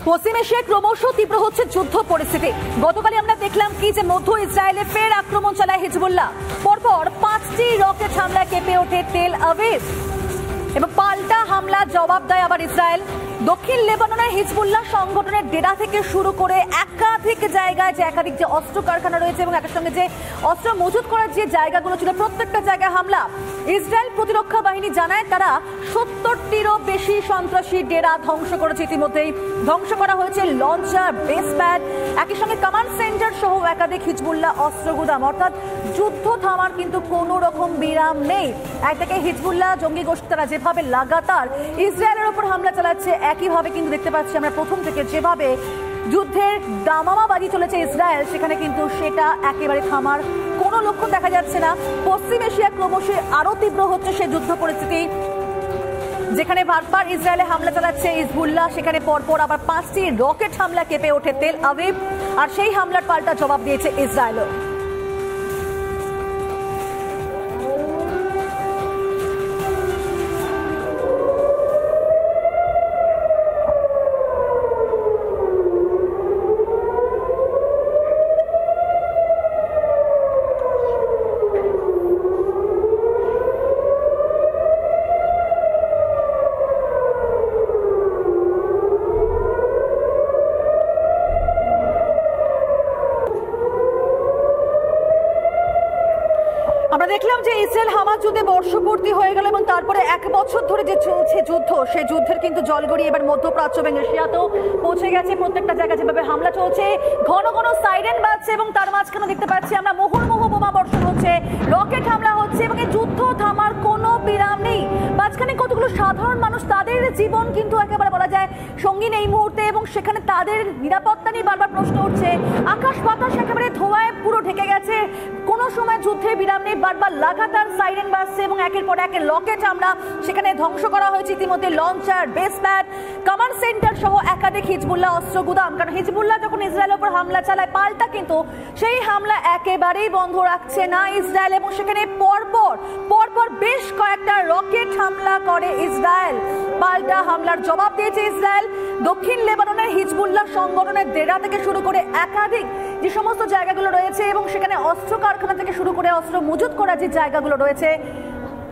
পশ্চিম এশিয়ায় ক্রমশ তীব্র হচ্ছে যুদ্ধ পরিস্থিতি। গতকালই আমরা দেখলাম কি যে মধ্য ইসরায়েলে ফের আক্রমণ চালায় হিজবুল্লাহ। পরপর 5টি রকেট হামলায় কেঁপে ওঠে তেল আবিব এবং পাল্টা হামলা জবাব দেয় আবার ইসরায়েল। দক্ষিণ লেবাননের হিজবুল্লাহ সংগঠনের ডেরা থেকে শুরু করে একাধিক জায়গায় যে একাধিক যে অস্ত্র কারখানা রয়েছে এবং একই সঙ্গে যে অস্ত্র মজুত করার যে জায়গাগুলো ছিল প্রত্যেকটা জায়গায় হামলা। ইসরায়েল প্রতিরক্ষা বাহিনী জানায় তারা 70টিরও বেশি সন্ত্রাসী ডেরা ধ্বংস করেছে। ইতিমধ্যেই ধ্বংস করা হয়েছে লঞ্চার, বেস প্যাড, একই সঙ্গে কমান্ড সেন্টার সহ একাধিক হিজবুল্লাহ অস্ত্র গুদাম। অর্থাৎ যুদ্ধ থামার কিন্তু কোনো রকম বিরাম নেই। একদিকে হিজবুল্লাহ জঙ্গি গোষ্ঠী তারা যেভাবে লাগাতার ইসরায়েলের উপর হামলা চালাচ্ছে, একইভাবে কিন্তু দেখতে পাচ্ছি আমরা প্রথম থেকে যেভাবে যুদ্ধের দামামাবাজি চলেছে ইসরায়েল, সেখানে কিন্তু সেটা একেবারে থামার কোনো লক্ষণ দেখা যাচ্ছে না। পশ্চিম এশিয়া ক্রমশ আরো তীব্র হচ্ছে সে যুদ্ধ পরিস্থিতি, যেখানে বারবার ইসরায়েলে হামলা চালাচ্ছে হিজবুল্লাহ, সেখানে পরপর আবার 5টি রকেট হামলা কেঁপে ওঠে তেল আবিব, আর সেই হামলার পাল্টা জবাব দিয়েছে ইসরায়েলও। আমরা দেখলাম যে ইসরায়েল হামাস যুদ্ধে বর্ষপূর্তি হয়ে গেল এবং তারপরে 1 বছর ধরে যে চলছে যুদ্ধ, সেই যুদ্ধের কিন্তু জলগড়ি এবার মধ্যপ্রাচ্য এবং এশিয়াতেও পৌঁছে গেছে। প্রত্যেকটা জায়গায় যেভাবে হামলা চলছে, ঘন ঘন সাইরেন বাজছে এবং তার মাঝখানে দেখতে পাচ্ছি আমরা মুহুর্মুহু বোমা বর্ষণ হচ্ছে, রকেট হামলা হচ্ছে এবং এই যুদ্ধ থামার কোনো বিরাম নেই। মাঝখানে কতগুলো সাধারণ মানুষ, তাদের জীবন কিন্তু একেবারে বলা যায় সঙ্গীন এই মুহূর্তে, এবং সেখানে তাদের নিরাপত্তা নিয়ে বারবার প্রশ্ন উঠছে। আকাশ বাতাস একেবারে ধোঁয়ায় পুরো ঢেকে গেছে, কোনো সময় যুদ্ধের বিরাম নেই, বারবার লাগাতার সাইরেন বাজছে এবং একের পর এক রকেট হামলা সেখানে ধ্বংস করা হয়েছে। ইতিমধ্যে launcher, base pad, command centre সহ একাধিক হিজবুল্লাহ অস্ত্র গুদাম। কারণ হিজবুল্লাহ যখন ইসরায়েলের উপর হামলা চালায়, পাল্টা কিন্তু সেই হামলা একেবারেই বন্ধ রাখছে না ইসরায়েল, এবং সেখানে পরপর বেশ কয়েকটা রকেট হামলা করে ইসরায়েল। পাল্টা হামলার জবাব দিয়েছে ইসরায়েল। দক্ষিণ লেবাননের হিজবুল্লাহ সংগঠনের ডেরা থেকে শুরু করে একাধিক যে সমস্ত জায়গাগুলো রয়েছে এবং সেখানে অস্ত্র কারখানা থেকে শুরু করে অস্ত্র মজুত করা যে জায়গাগুলো রয়েছে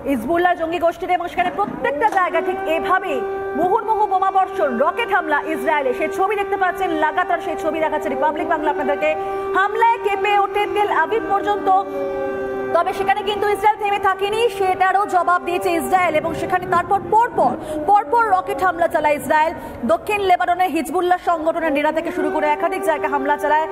হিজবুল্লাহ জঙ্গি গোষ্ঠীর, এবং সেখানে প্রত্যেকটা জায়গা ঠিক এভাবে মুহুর্মুহু বোমা বর্ষণ, রকেট হামলা ইসরায়েলে। সেই ছবি দেখতে পাচ্ছেন, লাগাতার সেই ছবি দেখাচ্ছে রিপাবলিক বাংলা আপনাদেরকে। হামলায় কেঁপে ওঠে তেল আবিব পর্যন্ত। তবে সেখানে কিন্তু ইসরায়েল থেমে থাকেনি, সেটারও জবাব দিয়েছে ইসরায়েল, এবং সেখানে তারপর পরপর রকেট হামলা চালায় ইসরায়েল। দক্ষিণ লেবাননের হিজবুল্লাহ সংগঠনের ডেরা থেকে শুরু করে একাধিক জায়গায় হামলা চালায়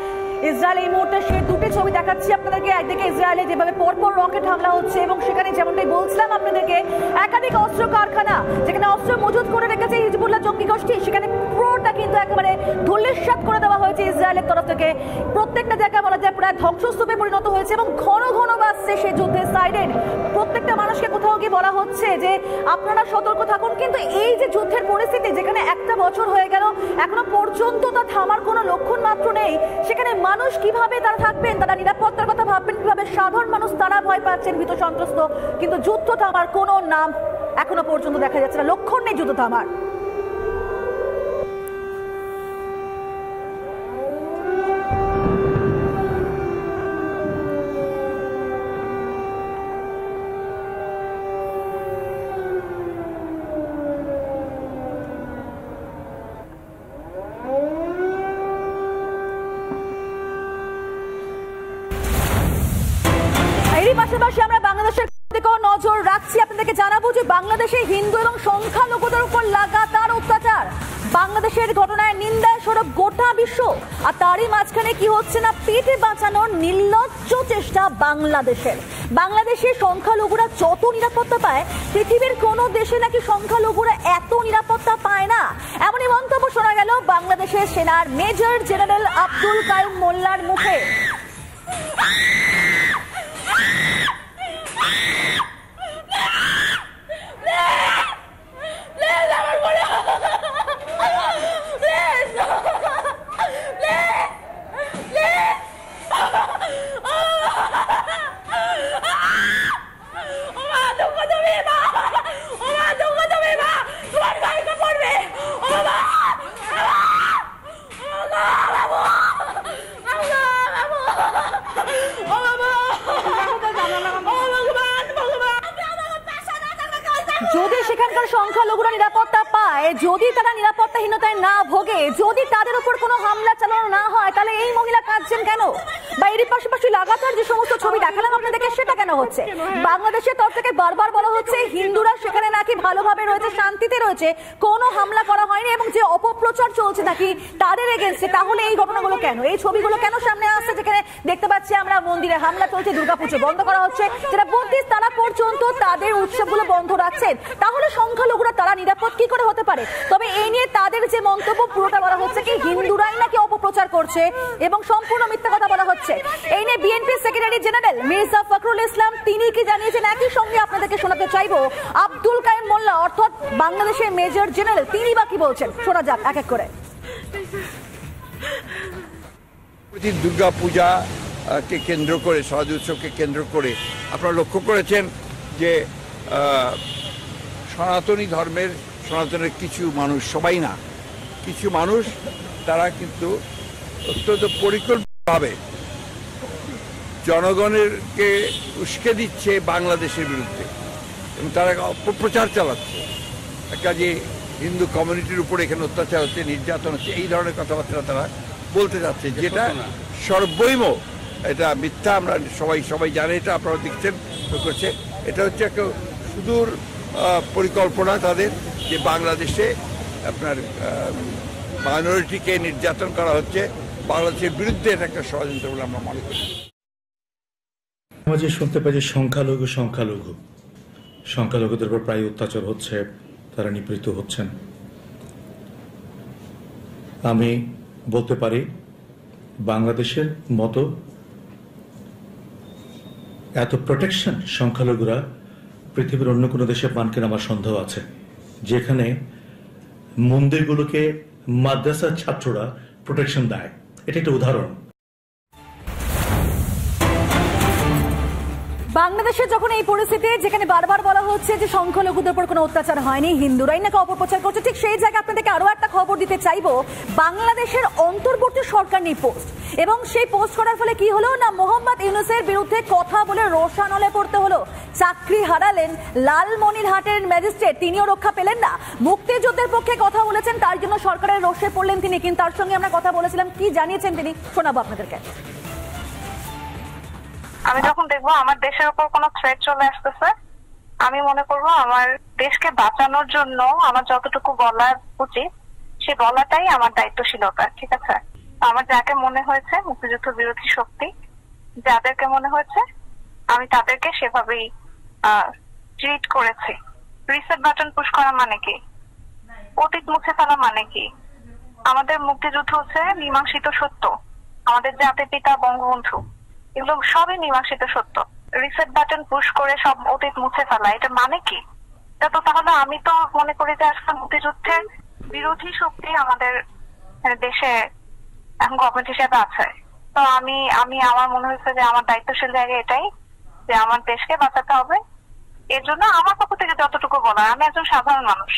ইসরায়েল। এই মুহূর্তে সেই দুটি ছবি দেখাচ্ছি আপনাদেরকে। একদিকে ইসরায়েলে যেভাবে পরপর রকেট হামলা হচ্ছে এবং সেখানে যেমনটাই বলছিলাম আপনাদেরকে, একাধিক অস্ত্র কারখানা যেখানে অস্ত্র মজুত করে রেখেছে হিজবুল্লাহ জঙ্গি গোষ্ঠী, সেখানে পুরোটা কিন্তু একেবারে ধূলিসাৎ করে দেওয়া হয়েছে ইসরায়েলের তরফ থেকে। প্রত্যেকটা জায়গায় বলা যায় প্রায় ধ্বংসস্তূপে পরিণত হয়েছে এবং ঘন ঘন বাজছে সেই যুদ্ধের সাইরেন। প্রত্যেকটা মানুষকে কোথাও গিয়ে বলা হচ্ছে যে আপনারা সতর্ক থাকুন। কিন্তু এই যে যুদ্ধের পরিস্থিতি, যেখানে 1টা বছর হয়ে গেল, এখনো পর্যন্ত তা থামার কোনো লক্ষণ মাত্র নেই, সেখানে মানুষ কিভাবে তারা থাকবেন, তারা নিরাপত্তার কথা ভাববেন কিভাবে? সাধারণ মানুষ তারা ভয় পাচ্ছেন, ভীত সন্ত্রস্ত, কিন্তু যুদ্ধ থামার কোনো নাম এখনো পর্যন্ত দেখা যাচ্ছে না, লক্ষণ নেই যুদ্ধ থামার। পাশাপাশি আমরা বাংলাদেশের দিকেও নজর রাখছি। আপনাদেরকে জানাবো যে বাংলাদেশে হিন্দু এবং সংখ্যালঘুদের উপর লাগাতার অত্যাচার, বাংলাদেশের ঘটনায় নিন্দায় সরব গোটা বিশ্ব, আর তারই মাঝখানে কি হচ্ছে না, পেটে বাঁচানোর নির্লজ্জ চেষ্টা বাংলাদেশের সংখ্যালঘুরা যত নিরাপত্তা পায়, পৃথিবীর কোন দেশে নাকি সংখ্যালঘুরা এত নিরাপত্তা পায় না, এমনই মন্তব্য শোনা গেল বাংলাদেশের সেনার মেজর জেনারেল আব্দুল কাইম মোল্লার মুখে। বন্ধুরা নিরাপত্তা পায়, যদি তারা নিরাপত্তাহীনতায় না ভোগে, যদি তাদের উপর কোনো হামলা চালানো না হয়, তাহলে এই মহিলা কাঁদছেন কেন? বা এর পাশাপাশি লাগাতার যে সমস্ত ছবি দেখালাম আপনাদেরকে, সেটা কেন হচ্ছে? বাংলাদেশের তরফ থেকে বারবার বলা হচ্ছে হিন্দুরা সেখানে নাকি ভালোভাবে রয়েছে, শান্তিতে রয়েছে, কোনো হামলা করা হয়নি, এবং যে অপপ্রচার চলছে নাকি তাদের এগেন্স্টে। তাহলে এই ঘটনাগুলো কেন, এই ছবিগুলো কেন সামনে আসছে, যেখানে দেখতে পাচ্ছি আমরা মন্দিরে হামলা চলছে, দুর্গাপুজো বন্ধ করা হচ্ছে, যারা 32 তারা পর্যন্ত তাদের উৎসবগুলো বন্ধ রাখছেন? তাহলে সংখ্যালঘুরা তারা নিরাপদ কি করে হতে পারে? তবে এই নিয়ে তাদের যে মন্তব্য, পুরোটা বলা হচ্ছে কি হিন্দুরাই নাকি অপপ্রচার করছে এবং সম্পূর্ণ মিথ্যা কথা বলা হচ্ছে। এই নিয়ে BNP secretary general Mirza Fakhrul Islam তিনি কি জানিয়েছেন, একই সঙ্গে আপনাদেরকে শোনাতে চাইবো আব্দুল কাইম মোল্লা অর্থাৎ বাংলাদেশের মেজর জেনারেল, তিনি বা কি বলছেন, শোনা যাক এক এক করে। দুর্গা পূজা কে কেন্দ্র করে, সরস্বতী উৎসবকে কেন্দ্র করে আপনারা লক্ষ্য করেছেন যে সনাতনী ধর্মের, সনাতনের কিছু মানুষ, সবাই না, কিছু মানুষ তারা কিন্তু অত্যন্ত পরিকল্পিতভাবে জনগণেরকে উস্কে দিচ্ছে বাংলাদেশের বিরুদ্ধে, এবং তারা অপপ্রচার চালাচ্ছে। কাজে হিন্দু কমিউনিটির উপরে এখানে অত্যাচার হচ্ছে, নির্যাতন হচ্ছে, এই ধরনের কথাবার্তা তারা বলতে যাচ্ছে, যেটা সর্বৈম এটা মিথ্যা। আমরা সবাই জানে, এটা আপনারা দেখছেন করছে। এটা হচ্ছে একটা সুদূর পরিকল্পনা তাদের, যে বাংলাদেশে আপনার মাইনরিটিকে নির্যাতন করা হচ্ছে, বাংলাদেশের বিরুদ্ধে এটা একটা ষড়যন্ত্র বলে আমরা মনে করি। সমাজে শুনতে পাই যে সংখ্যালঘুদের উপর প্রায় অত্যাচার হচ্ছে, তারা নিপীড়িত হচ্ছেন। আমি বলতে পারি বাংলাদেশের মতো এত প্রোটেকশন সংখ্যালঘুরা পৃথিবীর অন্য কোনো দেশে পান কিনা আমার সন্দেহ আছে, যেখানে মন্দিরগুলোকে মাদ্রাসার ছাত্ররা প্রোটেকশন দেয়। এটা একটা উদাহরণ। বাংলাদেশে যখন এই পরিস্থিতি, যেখানে বারবার বলা হচ্ছে যে সংখ্যালঘুদের উপর কোনো অত্যাচার হয়নি, হিন্দুরাই নাকি অপপ্রচার করছে, ঠিক সেই জায়গায় আপনাদেরকে আরো একটা খবর দিতে চাইবো। বাংলাদেশের অন্তর্বর্তী সরকার নিয়ে পোস্ট, এবং সেই পোস্ট করার ফলে কি হলো না, মোহাম্মদ ইউনূসের বিরুদ্ধে কথা বলে রোষানলে পড়তে হলো। চাকরি হারালেন লালমনিরহাটের ম্যাজিস্ট্রেট, তিনিও রক্ষা পেলেন না। মুক্তিযুদ্ধের পক্ষে কথা বলেছেন, তার জন্য সরকারের রোষে পড়লেন তিনি। কিন্তু তার সঙ্গে আমরা কথা বলেছিলাম, কি জানিয়েছেন তিনি, শোনাবো আপনাদেরকে। আমি যখন দেখবো আমার দেশের উপর কোনো থ্রেট চলে আসতেছে, আমি মনে করবো আমার দেশকে বাঁচানোর জন্য আমার যতটুকু বলা উচিত সে বলাটাই আমার দায়িত্বশীলতা। ঠিক আছে, আমার যাকে মনে হয়েছে মুক্তিযুদ্ধ বিরোধী শক্তি, যাদেরকে মনে হয়েছে আমি তাদেরকে সেভাবেই ট্রিট করেছি। রিসেট বাটন পুশ করা মানে কি? অতীত মুছে ফেলা মানে কি? আমাদের মুক্তিযুদ্ধ হচ্ছে মীমাংসিত সত্য, আমাদের জাতির পিতা বঙ্গবন্ধু, এগুলো সবই মীমাংসিত সত্য। রিসেট বাটন পুশ করে সব অতীত মুছে ফেলা, এটা মানে কি? এটা তো তাহলে আমি তো মনে করি যে আজকে মুক্তিযুদ্ধের বিরোধী শক্তি আমাদের দেশে এখন গভর্নমেন্ট হিসেবে আছে। তো আমি আমার মনে হয়েছে যে আমার দায়িত্বশীল জায়গা এটাই, যে আমার দেশকে বাঁচাতে হবে। এর জন্য আমার পক্ষ থেকে যতটুকু বলা, আমি একজন সাধারণ মানুষ।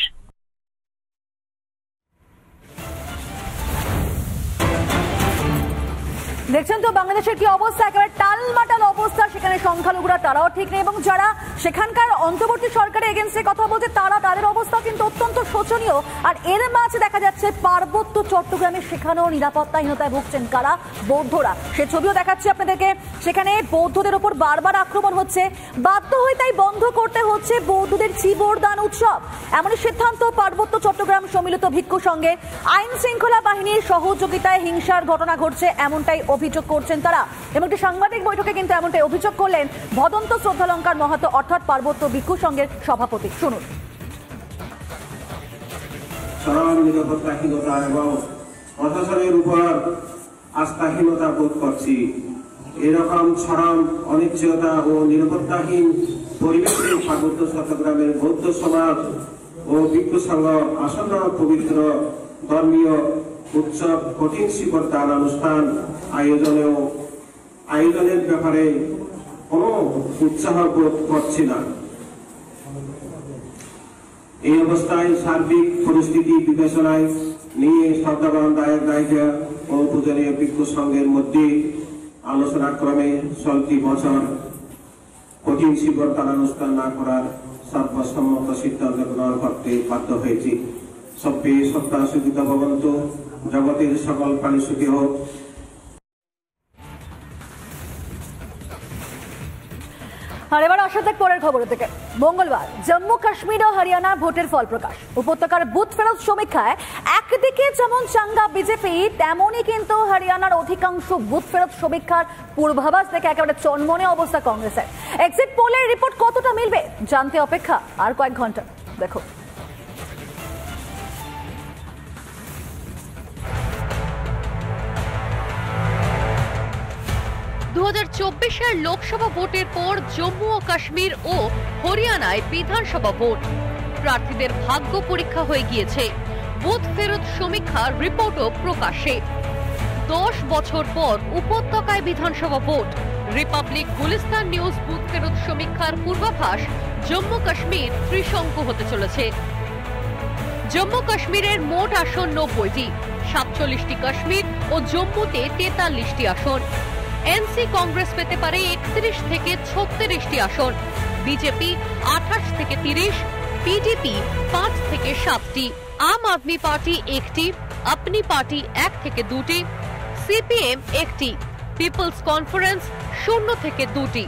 দেখছেন তো বাংলাদেশের কি অবস্থা, একেবারে টালমাটাল অবস্থা। সেখানে সংখ্যালঘুরা তারাও ঠিক নেই, এবং যারা সেখানকার অন্তর্বর্তী সরকারের এগেন্স্টে কথা বলছে তাদের অবস্থা কিন্তু অত্যন্ত শোচনীয়। আর এর মাঝে দেখা যাচ্ছে পার্বত্য চট্টগ্রামে সেখানেও নিরাপত্তাহীনতায় ভুগছেন কারা? বৌদ্ধরা। সে ছবিও দেখাচ্ছি আপনাদেরকে। সেখানে বৌদ্ধদের ওপর বারবার আক্রমণ হচ্ছে, বাধ্য হয়ে তাই বন্ধ করতে হচ্ছে বৌদ্ধদের চিবরদান উৎসব। এমনই সিদ্ধান্ত পার্বত্য চট্টগ্রাম সম্মিলিত ভিক্ষু সংঘের। আইন শৃঙ্খলা বাহিনীর সহযোগিতায় হিংসার ঘটনা ঘটছে, এমনটাই অভিযোগ করছেন তারা। এবং একটি সাংবাদিক বৈঠকে কিন্তু এমনটাই অভিযোগ করলেন ভদন্ত শ্রদ্ধালঙ্কার মহাতো অর্থাৎ পার্বত্য ভিক্ষু সংঘের সভাপতি। শুনুন। নিরাপত্তাহীনতা এবং প্রশাসনের উপর আস্থাহীনতা বোধ করছি। এরকম চরম অনিশ্চয়তা ও নিরাপত্তাহীন পরিবেশে পার্বত্য চট্টগ্রামের বৌদ্ধ সমাজ ও ভিক্ষু সংঘ আসন্ন পবিত্র ধর্মীয় উৎসব কঠিন শিবরদান অনুষ্ঠান আয়োজনের ব্যাপারে কোনো উৎসাহ বোধ করছি না। এই অবস্থায় সার্বিক পরিস্থিতি বিবেচনায় নিয়ে শ্রদ্ধাবান দায়ক দায়িকা ও পূজনীয় ভিক্ষু সংঘের মধ্যে আলোচনা ক্রমে চলতি বছর কঠিন শিবরদান অনুষ্ঠান না করার সর্বসম্মত সিদ্ধান্ত গ্রহণ করতে বাধ্য হয়েছি। সভ্যে সত্তা সুখিত ভবন্তু, জগতের সকল প্রাণী সুখী হোক। আর এবার আসা যাক পরের খবর থেকে। মঙ্গলবার জম্মু কাশ্মীর ও হরিয়ানা ভোটের ফল প্রকাশ। উপত্যকার বুথ ফেরত সমীক্ষায় একদিকে যেমন চাঙ্গা বিজেপি, তেমনই কিন্তু হরিয়ানার অধিকাংশ বুথ ফেরত সমীক্ষার পূর্বাভাস দেখে একেবারে চনমনে অবস্থা কংগ্রেসের। এক্সিট পোলের রিপোর্ট কতটা মিলবে জানতে অপেক্ষা আর কয়েক ঘন্টা। দেখো, 2024 লোকসভা ভোটের পর জম্মু ও কাশ্মীর ও হরিয়ানায় বিধানসভা ভোট। প্রার্থীদের ভাগ্য পরীক্ষা হয়ে গিয়েছে। বুথ ফেরত সমীক্ষার রিপোর্টও প্রকাশ্যে। 10 বছর পর উপত্যকায় বিধানসভা vote. Republic Gulistan news booth ফেরত সমীক্ষার পূর্বাভাস জম্মু কাশ্মীর ত্রিশঙ্ক হতে চলেছে। জম্মু কাশ্মীরের মোট আসন 90টি, 47টি কাশ্মীর ও জম্মুতে 43টি আসন। এনসি কংগ্রেস পেতে পারে 31 থেকে 36টি আসন, বিজেপি 28 থেকে 30, পিডিপি 5 থেকে 7টি, আম আদমি পার্টি 1টি, আপনি পার্টি 1 থেকে 2টি, সিপিএম 1টি, পিপলস কনফারেন্স 0 থেকে 2টি,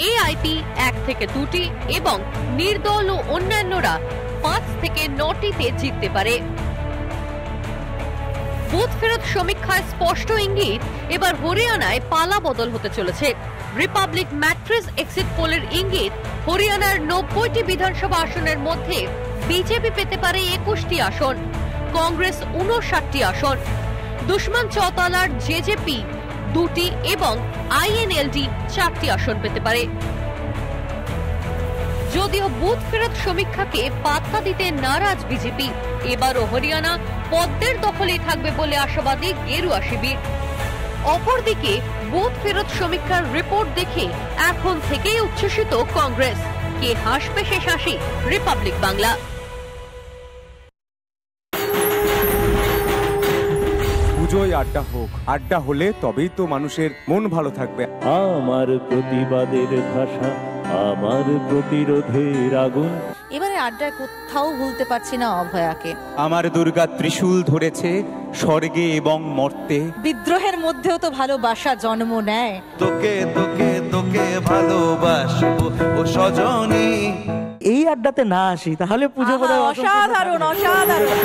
এআইপি 1 থেকে 2টি এবং নির্দল ও অন্যান্যরা 5 থেকে 9টিতে জিততে পারে। বুথ ফেরত সমীক্ষায় স্পষ্ট ইঙ্গিত এবার হরিয়ানায় পালা বদল হতে চলেছে। রিপাবলিক ম্যাট্রিক্স এক্সিট পোলের ইঙ্গিত হরিয়ানার 90টি বিধানসভা আসনের মধ্যে বিজেপি পেতে পারে 21টি আসন, কংগ্রেস 59টি আসন, দুশমন চৌতালার জেজেপি 2টি এবং আইএনএলডি 4টি আসন পেতে পারে। যদিও বুথ ফেরত সমীক্ষাকে পাত্তা দিতে নারাজ বিজেপি, এবারও হরিয়ানা পদ্মের দখলেই থাকবে বলে আশাবাদী গেরুয়া শিবির। অপরদিকে বুথ ফেরত সমীক্ষার রিপোর্ট দেখে এখন থেকেই উচ্ছ্বসিত কংগ্রেস। কে হাসবে শেষ হাসি? রিপাবলিক বাংলা। পুজোয় আড্ডা হোক, আড্ডা হলে তবেই তো মানুষের মন ভালো থাকবে। আমার প্রতিবাদের ভাষা, আমার প্রতিরোধের আগুন। এবারে আড্ডায় কোথাও ভুলতে পারছি না অভয়াকে। আমার দুর্গা ত্রিশূল ধরেছে স্বর্গে এবং মর্তে। বিদ্রোহের মধ্যেও তো ভালোবাসা জন্ম নেয়। তোকে তোকে তোকে ভালোবাসবো ও সজনী। এই আড্ডাতে না আসি তাহলে পুজো বোধহয় অসাধারণ অসাধারণ।